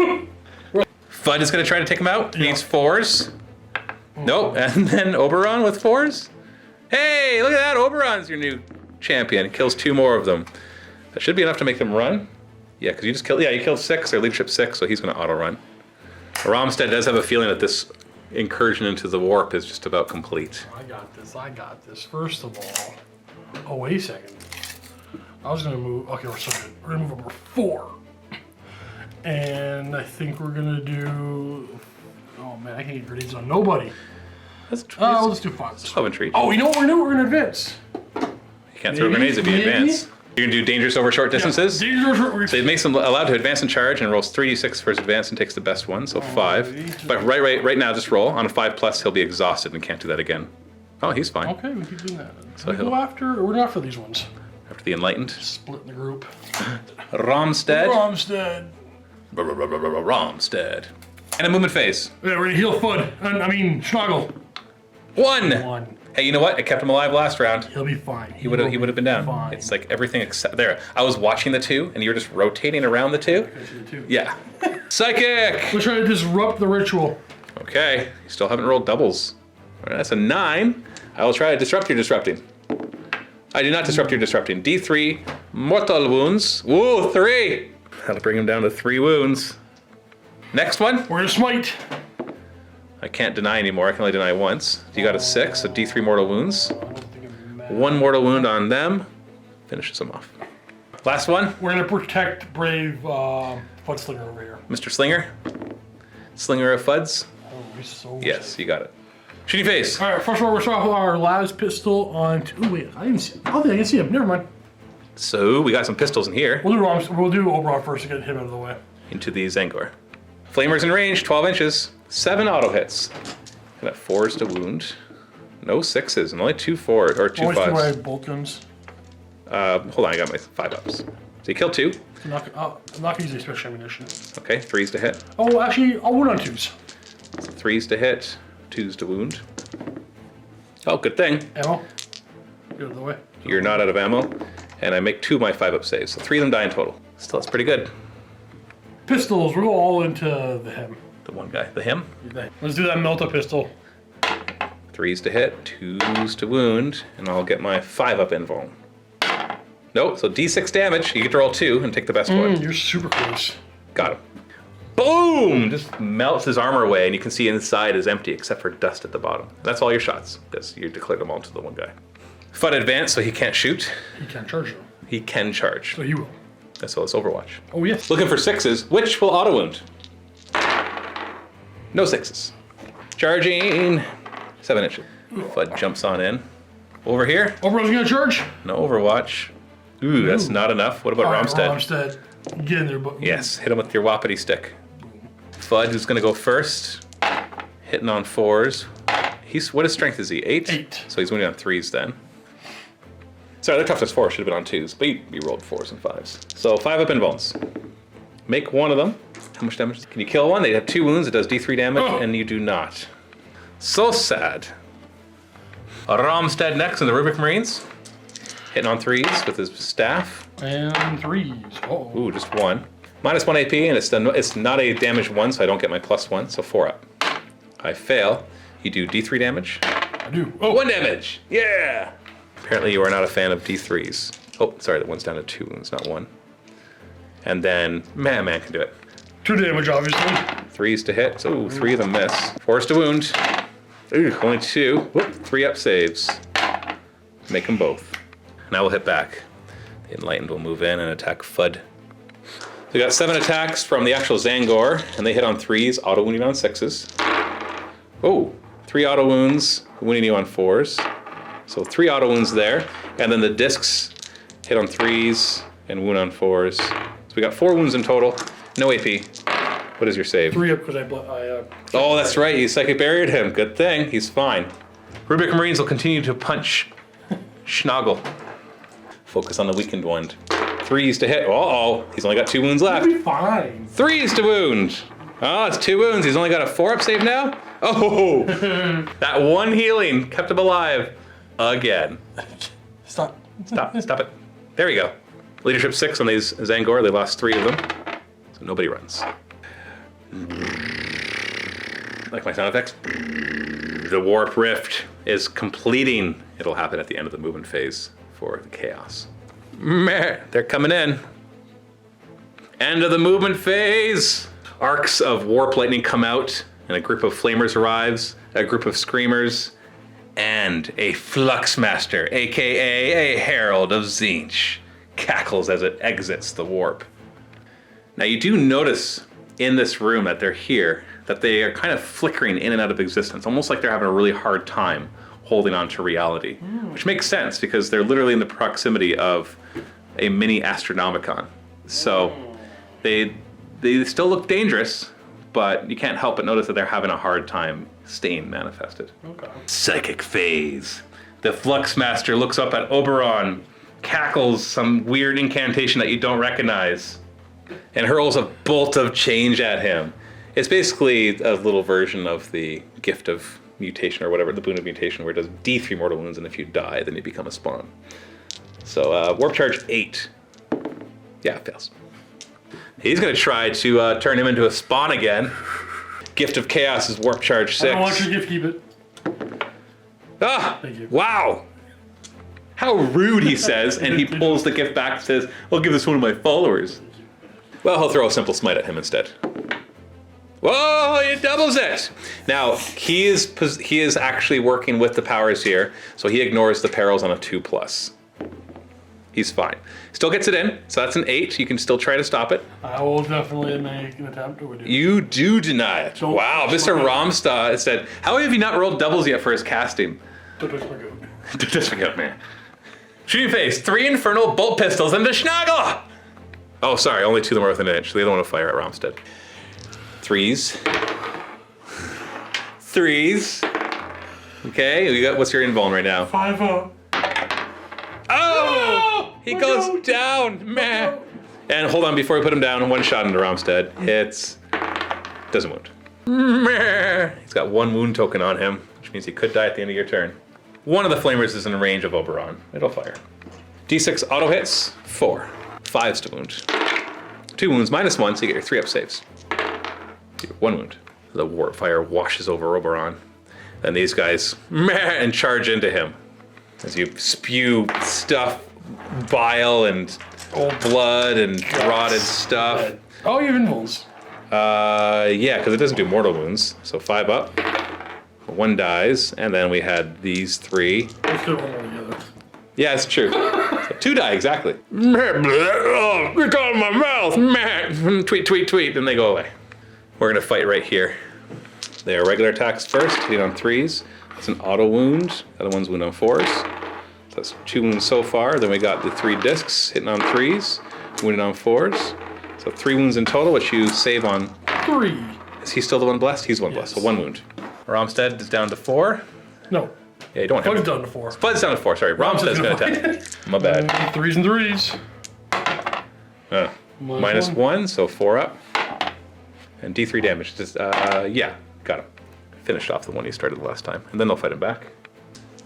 Fudd is going to try to take him out. Needs 4s. Nope. And then Oberon with 4s. Hey, look at that. Oberon's your new champion. Kills 2 more of them. That should be enough to make them run. Yeah, because you just killed, you killed 6, their leadership 6, so he's going to auto-run. Rommstead does have a feeling that this incursion into the warp is just about complete. I got this. First of all, oh, wait a second. I was going to move, okay, we're so good. We're going to move over 4. And I think we're going to do, oh man, I can't get grenades on nobody. We'll just do 5. 12 intrigue. Oh, you know what we're going to advance. You can't throw grenades if you advance. You're going to do dangerous over short distances? Yeah, dangerous over So it makes them allowed to advance and charge and rolls 3d6 for his advance and takes the best one, so 5. But right now, just roll. On a 5+, he'll be exhausted and can't do that again. Oh, he's fine. Okay, we keep doing that. So we go after, or we're not after these ones. After the Enlightened. Splitting the group. Rommstead. Rommstead. Rommstead. And a movement phase. Yeah, we're gonna heal Fudd. I mean, Schnoggle. 1! Hey, you know what? I kept him alive last round. He'll be fine. He would have been down. Fine. It's like everything except there. I was watching the 2, and you were just rotating around the 2. Yeah. Psychic. We're trying to disrupt the ritual. Okay. You still haven't rolled doubles. All right, that's a 9. I will try to disrupt your disrupting. I do not disrupt your disrupting. D3 mortal wounds. Woo, 3. That'll bring him down to 3 wounds. Next one. We're gonna smite. I can't deny anymore. I can only deny once. You got a 6, so D3 mortal wounds. 1 mortal wound on them. Finishes him off. Last one, We're gonna protect Brave Fudslinger over here. Mr. Slinger. Slinger of Fuds. Oh, he's so Yes, you got it. Shooty face. All right, first of all, we're starting with our last pistol on. Oh wait, I didn't see. I don't think I can see him. Never mind. So we got some pistols in here We'll do Oberon first to get him out of the way. into the Zangor. Flamers in range, 12 inches, 7 auto hits. And at 4s to wound. No 6s, and only 2 4s or 2 Always do my 5s. bolt guns. Hold on, I got my 5 ups. So you killed 2. I'm not gonna use any special ammunition. Okay, 3s to hit. Oh, actually, I'll wound on 2s. 3s to hit, 2s to wound. Oh, good thing. Ammo. Get out of the way. You're not out of ammo. And I make 2 of my 5 up saves, so 3 of them die in total. Still, that's pretty good. Pistols. We'll go all into the him. The one guy, the him. Let's do that Melta pistol. 3s to hit, 2s to wound, and I'll get my 5 up invuln. Nope, so D6 damage. You get to roll 2 and take the best one. You're super close. Got him. Boom! Just melts his armor away, and you can see inside is empty except for dust at the bottom. That's all your shots, because you declared them all to the one guy. Fud advanced, so he can't shoot. He can't charge them. He can charge. So he will. That's all it's Overwatch. Oh yes. Looking for 6s, which will auto wound. No 6s. Charging. 7 inches. Fud jumps on in. Over here, Oberon's gonna charge. no Overwatch. Ooh, that's not enough. What about All right, Rommstead? Rommstead. Get in there, but Yes, hit him with your whoppity stick. Fud is gonna go first. Hitting on 4s. What his strength is he? 8? 8. So he's winning on 3s then. Sorry, their toughness 4 should have been on 2s, but you rolled 4s and 5s. So 5 up invulns. Make one of them. How much damage? Can you kill one? They have 2 wounds, it does D3 damage, and you do not. So sad. Rommstead next in the Rubric Marines. Hitting on 3s with his staff. And 3s. Oh. Ooh, just 1. Minus 1 AP, and it's not a damaged 1, so I don't get my +1, so 4 up. I fail. You do D3 damage. I do. Oh. 1 damage! Yeah! Apparently you are not a fan of D3s. Oh, sorry, that one's down to 2 wounds, not 1. And then, man can do it. 2 damage, obviously. 3s to hit, so 3 of them miss. 4s to wound. Ooh, only 2. Whoop, 3 up saves. Make them both. Now we'll hit back. The Enlightened will move in and attack Fud. So we got 7 attacks from the actual Zangor, and they hit on 3s, auto wounding on 6s. Oh, 3 auto wounds, wounding you on 4s. So 3 auto wounds there, and then the discs hit on 3s and wound on 4s. So we got 4 wounds in total, no AP. What is your save? 3 up because Oh, that's right, you psychic barriered him. Good thing, he's fine. Rubric Marines will continue to punch Schnoggle. Focus on the weakened one. 3s to hit. Uh-oh, he's only got 2 wounds left. He'll be fine. 3s to wound. Oh, it's 2 wounds. He's only got a 4 up save now? Oh, that 1 healing kept him alive again. Stop. Stop it. There we go. Leadership 6 on these Zangor. They lost 3 of them. So nobody runs. Like my sound effects? The Warp Rift is completing. It'll happen at the end of the movement phase for the Chaos. Meh, they're coming in. End of the movement phase. Arcs of Warp Lightning come out, and a group of Flamers arrives, a group of Screamers, and a Fluxmaster, aka a Herald of Tzeentch, cackles as it exits the warp. Now you do notice in this room that they're here, that they are kind of flickering in and out of existence, almost like they're having a really hard time holding on to reality, which makes sense because they're literally in the proximity of a mini Astronomicon. So they still look dangerous, but you can't help but notice that they're having a hard time staying manifested. Okay. Psychic phase. The Fluxmaster looks up at Oberon, cackles some weird incantation that you don't recognize, and hurls a bolt of change at him. It's basically a little version of the gift of mutation or whatever, the boon of mutation, where it does D3 mortal wounds, and if you die, then you become a spawn. So warp charge 8. Yeah, it fails. He's gonna try to turn him into a spawn again. Gift of Chaos is warp charge 6. I don't want your gift, keep it. Ah! Thank you. Wow! How rude, he says, and he pulls the gift back and says, I'll give this one of my followers. Well, he'll throw a simple smite at him instead. Whoa, he doubles it! Now, he is actually working with the powers here, so he ignores the perils on a 2+. He's fine. Still gets it in, so that's an 8. You can still try to stop it. I will definitely make an attempt to do. You do deny it. Don't Wow, touch Mr. my goat. Rommstead said, how have you not rolled doubles yet for his casting? Don't touch my goat. Just forget, man. Shooting face, 3 infernal bolt pistols and the Schnagel! Oh, sorry, only 2 of them are within an inch. They don't want to fire at Rommstead. 3s. 3s. Okay, what's your invuln right now? 5-0. Oh! He my goes goat. down, man. And hold on, before we put him down, 1 shot into Rommstead. Hits. Doesn't wound. Meh. He's got 1 wound token on him, which means he could die at the end of your turn. One of the flamers is in range of Oberon. It'll fire. D6 auto hits, 4. 5s to wound. 2 wounds, -1, so you get your 3-up saves. You get 1 wound. The warp fire washes over Oberon. Then these guys and charge into him as you spew stuff, bile and blood and rotted stuff. Oh, you have invuls. Yeah, because it doesn't do mortal wounds. So 5 up. 1 dies, and then we had these 3. Let's do one more together. Yeah, it's true. So 2 die, exactly. Oh, you're going in my mouth. Tweet, tweet, tweet, and they go away. We're gonna fight right here. They are regular attacks first, hitting on 3s. It's an auto wound. The other one's wound on 4s. So that's 2 wounds so far. Then we got the 3 discs hitting on 3s, wounded on 4s. So 3 wounds in total, which you save on. 3. Is he still the one blessed? He's one blessed, so 1 wound. Rommstead is down to 4. No. Yeah, you don't want Bug's him. down to 4. Bud's down to 4, sorry. Rommstead's gonna attack. My bad. 3s and 3s. -1, so 4 up. And D3 damage. Just, yeah, got him. Finished off the one he started the last time. And then they'll fight him back.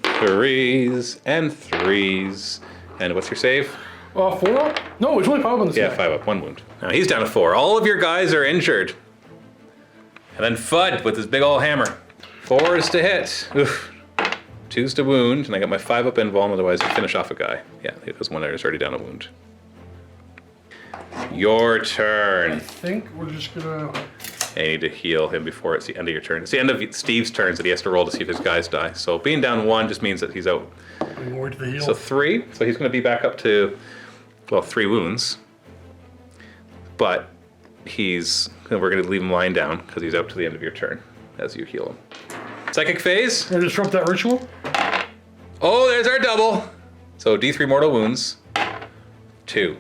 3s and 3s. And what's your save? 4 up? No, it's only 5 on this Yeah, guy. 5 up, 1 wound. Now he's down to 4. All of your guys are injured. And then Fudd with his big ol' hammer. 4s to hit. Oof. 2s to wound. And I got my 5 up invuln, otherwise you finish off a guy. Yeah, there's one there that's already down a wound. Your I turn. think we're just gonna. And you need to heal him before it's the end of your turn. It's the end of Steve's turns that he has to roll to see if his guys die. So being down 1 just means that he's out. I'm going to the heal. So 3. So he's going to be back up to, well, 3 wounds. But we're going to leave him lying down because he's out to the end of your turn as you heal him. Psychic phase. Can I disrupt that ritual? Oh, there's our double. So D3 mortal wounds. 2.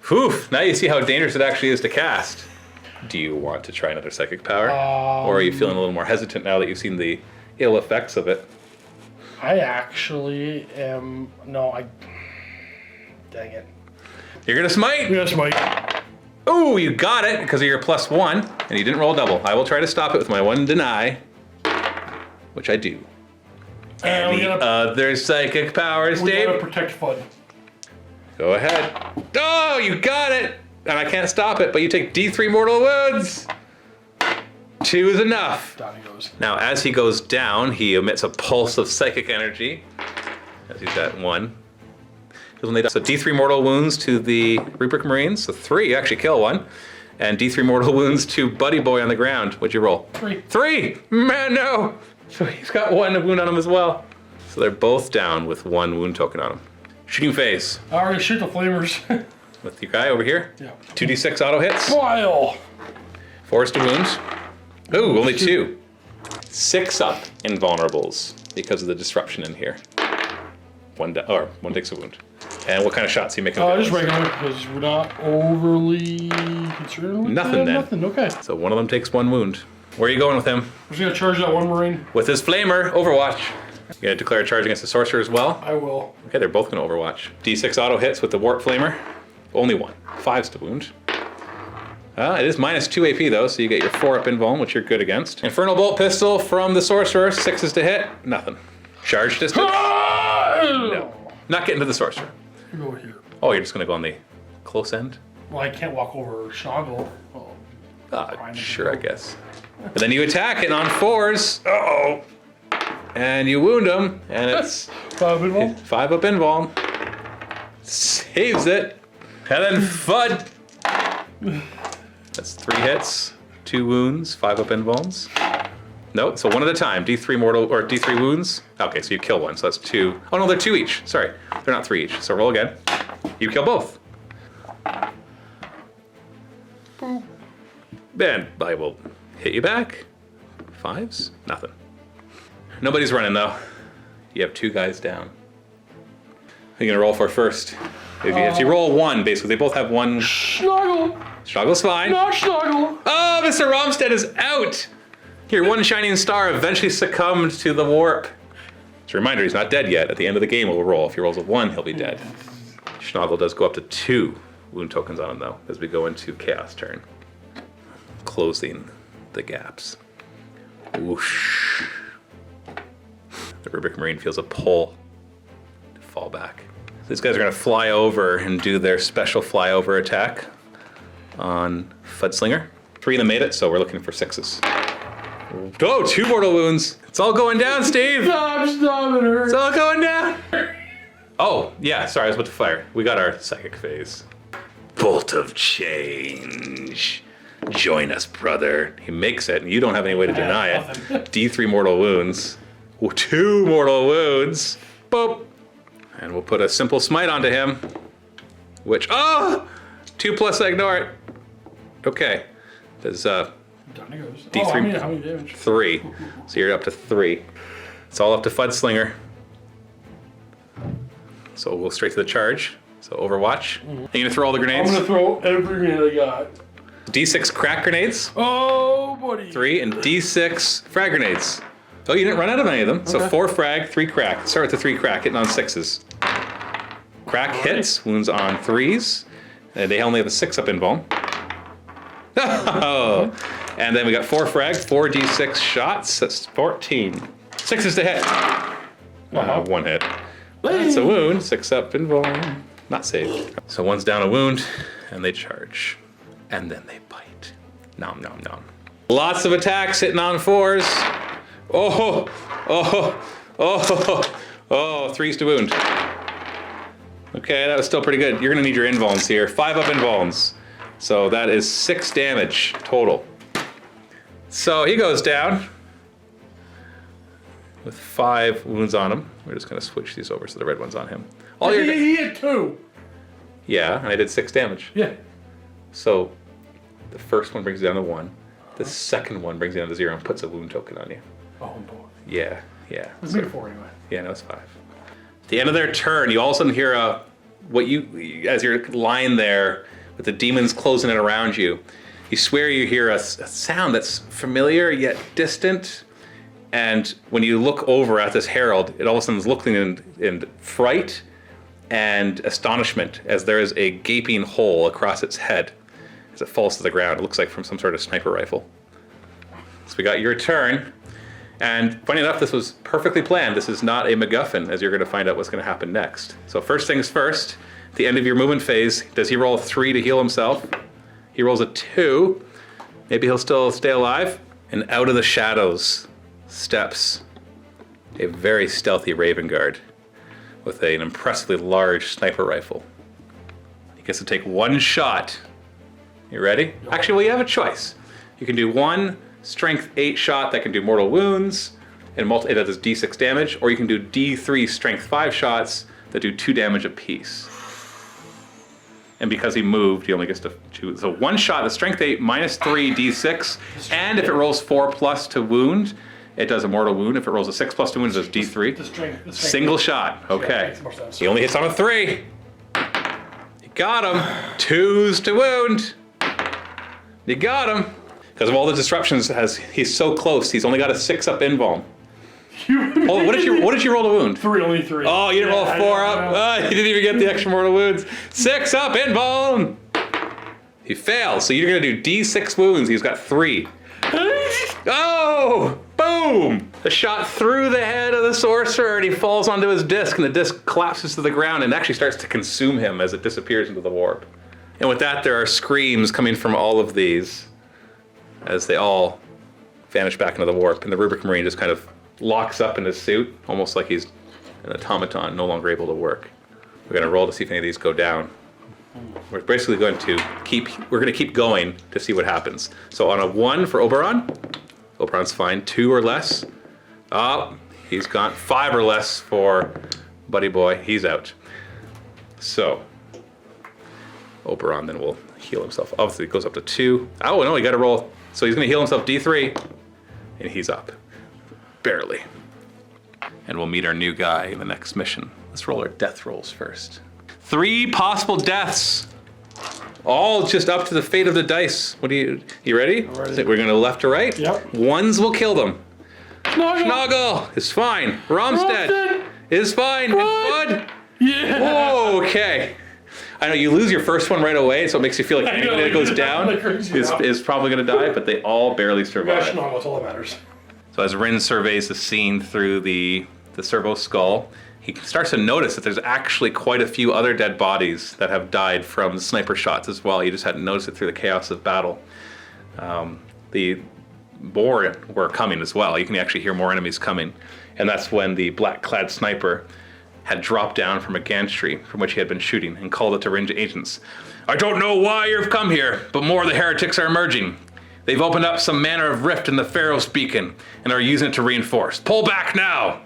Whew, now you see how dangerous it actually is to cast. Do you want to try another psychic power? Or are you feeling a little more hesitant now that you've seen the ill effects of it? I actually am. No, dang it. You're gonna smite? Yes, Mike. Ooh, you got it because of your +1, and you didn't roll double. I will try to stop it with my 1 deny, which I do. And we The gotta, other psychic powers, we gotta Dave. protect Fudd. Go ahead. Oh, you got it! And I can't stop it, but you take D3 mortal wounds. 2 is enough. Down he goes. Now, as he goes down, he emits a pulse of psychic energy. As he's at 1. So D3 mortal wounds to the Rubric Marines. So 3, you actually kill 1. And D3 mortal wounds to Buddy Boy on the ground. What'd you roll? 3. 3! Man, no! So he's got 1 wound on him as well. So they're both down with 1 wound token on him. Shooting phase. I already shoot the flamers. With your guy over here. Yeah. 2d6 auto hits. File. 4s to wounds. Ooh, only 2. 6 up invulnerables because of the disruption in here. 1 takes a wound. And what kind of shots are you making? Just regular, because we're not overly concerned with Nothing then. Nothing, okay. So one of them takes 1 wound. Where are you going with him? I'm just gonna charge that one Marine. With his flamer, Overwatch. You gonna declare a charge against the sorcerer as well? I will. Okay, they're both gonna Overwatch. D6 auto hits with the warp flamer. Only 1. 5s to wound. It is -2 AP though, so you get your 4 up invuln, which you're good against. Infernal bolt pistol from the sorcerer. 6s to hit. Nothing. Charge distance. No. Not getting to the sorcerer. You go here. Oh, you're just gonna go on the close end? Well, I can't walk over Schnagel. Sure, I guess. But then you attack it on 4s. Uh-oh. And you wound him, and it's 5 invuln. 5 up invuln. Saves it. And then Fudd. That's 3 hits, 2 wounds, 5 up invulns. Nope, so 1 at a time. D3 mortal, or D3 wounds. Okay, so you kill 1, so that's 2. Oh no, they're 2 each. Sorry, they're not 3 each. So roll again. You kill both. Ben, I will hit you back. 5s? Nothing. Nobody's running though. You have 2 guys down. Who are you gonna roll for first? If you roll 1, basically, they both have 1. Schnoggle! Schnoggle's fine. Not Schnoggle! Oh, Mr. Rommstead is out! Your 1 shining star eventually succumbed to the warp. Just a reminder, he's not dead yet. At the end of the game, we'll roll. If he rolls a 1, he'll be dead. Schnoggle does go up to 2 wound tokens on him, though, as we go into Chaos turn. Closing the gaps. Whoosh. The Rubric Marine feels a pull to fall back. These guys are going to fly over and do their special flyover attack on Fudslinger. 3 of them made it, so we're looking for 6s. Oh, 2 mortal wounds. It's all going down, Steve. Stop her! It's all going down. Oh, yeah, sorry, I was about to fire. We got our psychic phase. Bolt of change. Join us, brother. He makes it, and you don't have any way to deny it. D3 mortal wounds. 2 mortal wounds. Boop. And we'll put a simple smite onto him. Which, 2+ I ignore it. Okay. Does, Down he goes. D3. How many damage? 3. So you're up to 3. It's all up to Fudslinger. So we'll straight to the charge. So Overwatch. Are you gonna throw all the I'm grenades? gonna throw every grenade I got. D6 crack grenades. Oh, buddy. 3 and D6 frag grenades. Oh, you didn't run out of any of them. So 4 frag, 3 crack. Start with the 3 crack, hitting on 6s. Crack hits, wounds on 3s. And they only have a 6-up invuln. Oh. And then we got 4 frag, 4 D6 shots. That's 14. 6s to hit. 1 hit. That's a wound. 6-up invuln. Not saved. So 1's down a wound, and they charge. And then they bite. Nom nom nom. Lots of attacks hitting on 4s. Oh, 3s to wound. Okay, that was still pretty good. You're gonna need your invulns here. 5-up invulns. So that is 6 damage total. So he goes down with 5 wounds on him. We're just gonna switch these over so the red one's on him. He had 2. Yeah, and I did 6 damage. Yeah. So the first one brings you down to 1. The second one brings you down to 0 and puts a wound token on you. Oh, boy. Yeah. Let's make it 4 anyway. Yeah, no, it's 5. At the end of their turn, you all of a sudden hear as you're lying there with the demons closing in around you, you swear you hear a sound that's familiar yet distant. And when you look over at this herald, it all of a sudden is looking in fright and astonishment as there is a gaping hole across its head as it falls to the ground. It looks like from some sort of sniper rifle. So we got your turn. And funny enough, this was perfectly planned. This is not a MacGuffin, as you're going to find out what's going to happen next. So first things first, at the end of your movement phase, does he roll a 3 to heal himself? He rolls a 2. Maybe he'll still stay alive. And out of the shadows steps a very stealthy Raven Guard with an impressively large sniper rifle. He gets to take 1 shot. You ready? Actually, well, you have a choice. You can do 1 strength 8 shot that can do mortal wounds and it does D6 damage, or you can do D3 strength 5 shots that do 2 damage apiece. And because he moved, he only gets to choose. So 1 shot, the strength 8 minus 3 D6, and if it rolls 4+ to wound, it does a mortal wound. If it rolls a 6+ to wound, it does D3. The strength Single shot. Okay. makes more sense. He only hits on a 3. You got him. 2s to wound. You got him. Because of all the disruptions, he's so close. He's only got a 6-up invuln. Oh, what did you roll to wound? 3, only 3. Oh, you didn't roll a 4-up? You didn't even get the extra mortal wounds. 6-up invuln. He fails, so you're gonna do D6 wounds. He's got 3. Oh, boom! A shot through the head of the sorcerer, and he falls onto his disc, and the disc collapses to the ground and actually starts to consume him as it disappears into the warp. And with that, there are screams coming from all of these as they all vanish back into the warp, and the Rubric Marine just kind of locks up in his suit, almost like he's an automaton, no longer able to work. We're gonna roll to see if any of these go down. We're basically going to keep going to see what happens. So on a 1 for Oberon, Oberon's fine. 2 or less. He's got 5 or less for Buddy Boy. He's out. So Oberon then will heal himself. Obviously, it goes up to 2. Oh, no, he got to roll. So he's going to heal himself D3, and he's up. Barely. And we'll meet our new guy in the next mission. Let's roll our death rolls first. 3 possible deaths. All just up to the fate of the dice. What do you ready? Ready. We're going to left to right? Yep. Ones will kill them. Snoggle! Is fine. Rommstead is fine. Run! Bud. Yeah! Whoa, okay. I know you lose your first one right away, so it makes you feel like I know, anybody that goes down like crazy now. is probably going to die, but they all barely We got survive. Snoggle, that's all that matters. So as Rhyn surveys the scene through the servo skull, he starts to notice that there's actually quite a few other dead bodies that have died from sniper shots as well. You just hadn't noticed it through the chaos of battle. The Boar were coming as well. You can actually hear more enemies coming. And that's when the black-clad sniper had dropped down from a gantry from which he had been shooting and called it to Rhyn agents. I don't know why you've come here, but more of the heretics are emerging. They've opened up some manner of rift in the Pharaoh's beacon and are using it to reinforce. Pull back now!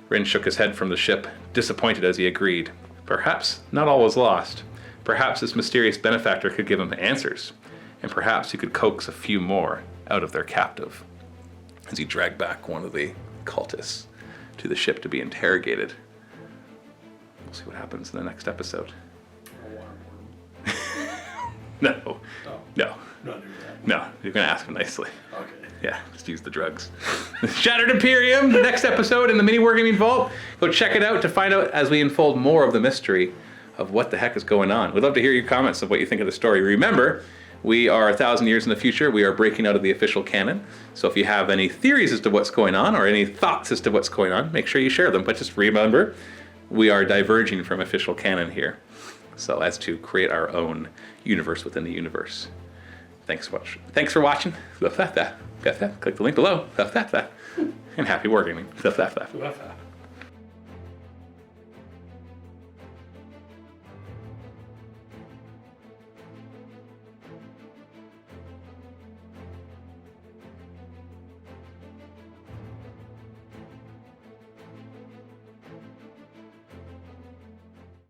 Rhyn shook his head from the ship, disappointed as he agreed. Perhaps not all was lost. Perhaps this mysterious benefactor could give him answers, and perhaps he could coax a few more out of their captive. As he dragged back one of the cultists to the ship to be interrogated. We'll see what happens in the next episode. No. No. Not doing that. No. You're going to ask him nicely. Okay. Yeah, just use the drugs. Shattered Imperium, the next episode in the MiniWarGaming Vault. Go check it out to find out as we unfold more of the mystery of what the heck is going on. We'd love to hear your comments of what you think of the story. Remember, we are 1,000 years in the future. We are breaking out of the official canon. So if you have any theories as to what's going on or any thoughts as to what's going on, make sure you share them. But just remember, we are diverging from official canon here. So as to create our own universe within the universe. Thanks for watching. Click the link below. And happy wargaming.